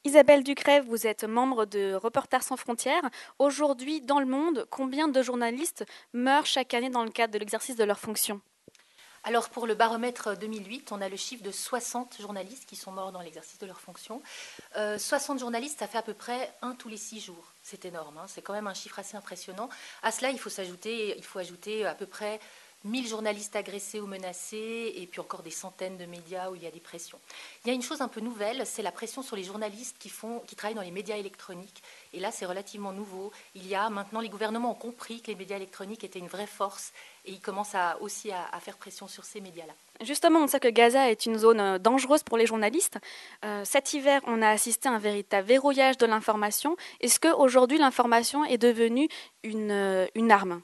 Isabelle Ducrève, vous êtes membre de Reporters sans frontières. Aujourd'hui, dans le monde, combien de journalistes meurent chaque année dans le cadre de l'exercice de leurs fonctions? Alors pour le baromètre 2008, on a le chiffre de 60 journalistes qui sont morts dans l'exercice de leurs fonctions. 60 journalistes, ça fait à peu près un tous les 6 jours. C'est énorme, hein, c'est quand même un chiffre assez impressionnant. À cela, il faut ajouter à peu près 1000 journalistes agressés ou menacés, et puis encore des centaines de médias où il y a des pressions. Il y a une chose un peu nouvelle, c'est la pression sur les journalistes qui travaillent dans les médias électroniques. Et là, c'est relativement nouveau. Il y a maintenant, les gouvernements ont compris que les médias électroniques étaient une vraie force, et ils commencent aussi à faire pression sur ces médias-là. Justement, on sait que Gaza est une zone dangereuse pour les journalistes. Cet hiver, on a assisté à un véritable verrouillage de l'information. Est-ce qu'aujourd'hui, l'information est devenue une arme?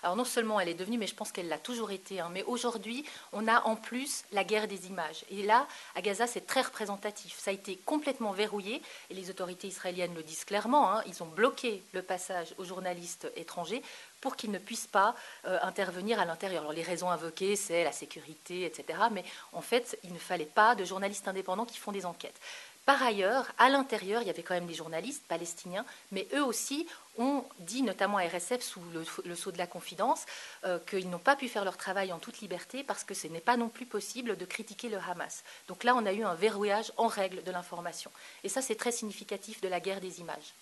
Alors non seulement elle est devenue, mais je pense qu'elle l'a toujours été, hein, mais aujourd'hui, on a en plus la guerre des images. Et là, à Gaza, c'est très représentatif. Ça a été complètement verrouillé, et les autorités israéliennes le disent clairement, hein, ils ont bloqué le passage aux journalistes étrangers pour qu'ils ne puissent pas intervenir à l'intérieur. Alors les raisons invoquées, c'est la sécurité, etc. Mais en fait, il ne fallait pas de journalistes indépendants qui font des enquêtes. Par ailleurs, à l'intérieur, il y avait quand même des journalistes palestiniens, mais eux aussi ont dit, notamment à RSF sous le sceau de la confidence, qu'ils n'ont pas pu faire leur travail en toute liberté parce que ce n'est pas non plus possible de critiquer le Hamas. Donc là, on a eu un verrouillage en règle de l'information. Et ça, c'est très significatif de la guerre des images.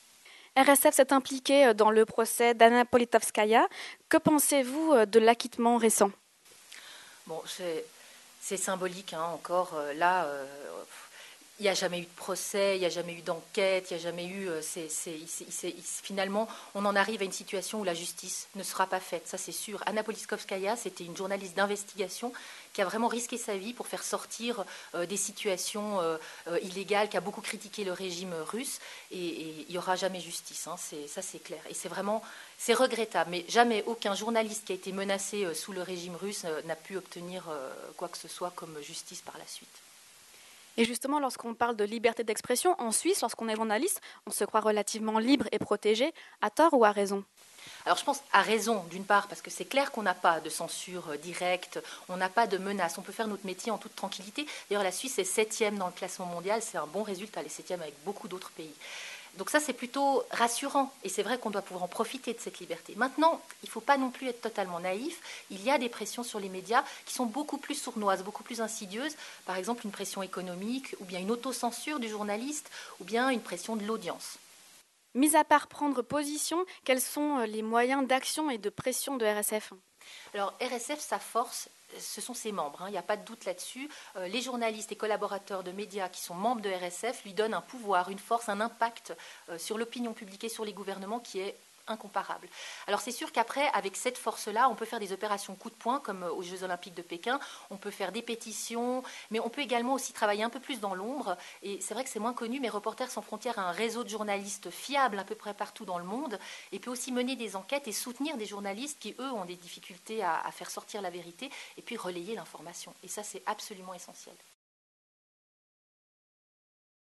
RSF s'est impliqué dans le procès d'Anna Politkovskaya. Que pensez-vous de l'acquittement récent? Bon, c'est symbolique, hein, encore. Là, il n'y a jamais eu de procès, il n'y a jamais eu d'enquête, il n'y a jamais eu. Finalement, on en arrive à une situation où la justice ne sera pas faite, ça c'est sûr. Anna Politkovskaya, c'était une journaliste d'investigation qui a vraiment risqué sa vie pour faire sortir des situations illégales, qui a beaucoup critiqué le régime russe, et il n'y aura jamais justice, hein, ça c'est clair. Et c'est regrettable, mais jamais aucun journaliste qui a été menacé sous le régime russe n'a pu obtenir quoi que ce soit comme justice par la suite. Et justement, lorsqu'on parle de liberté d'expression, en Suisse, lorsqu'on est journaliste, on se croit relativement libre et protégé, à tort ou à raison? Alors je pense à raison, d'une part, parce que c'est clair qu'on n'a pas de censure directe, on n'a pas de menace, on peut faire notre métier en toute tranquillité. D'ailleurs, la Suisse est 7e dans le classement mondial, c'est un bon résultat, elle est 7e avec beaucoup d'autres pays. Donc ça, c'est plutôt rassurant, et c'est vrai qu'on doit pouvoir en profiter de cette liberté. Maintenant, il ne faut pas non plus être totalement naïf. Il y a des pressions sur les médias qui sont beaucoup plus sournoises, beaucoup plus insidieuses. Par exemple, une pression économique, ou bien une autocensure du journaliste, ou bien une pression de l'audience. Mis à part prendre position, quels sont les moyens d'action et de pression de RSF? Alors RSF, sa force, ce sont ses membres, hein, il n'y a pas de doute là-dessus. Les journalistes et collaborateurs de médias qui sont membres de RSF lui donnent un pouvoir, une force, un impact sur l'opinion publique et sur les gouvernements qui est incomparable. Alors c'est sûr qu'après, avec cette force-là, on peut faire des opérations coup de poing, comme aux Jeux Olympiques de Pékin, on peut faire des pétitions, mais on peut également aussi travailler un peu plus dans l'ombre. Et c'est vrai que c'est moins connu, mais Reporters sans frontières a un réseau de journalistes fiables à peu près partout dans le monde, et peut aussi mener des enquêtes et soutenir des journalistes qui, eux, ont des difficultés à faire sortir la vérité, et puis relayer l'information. Et ça, c'est absolument essentiel.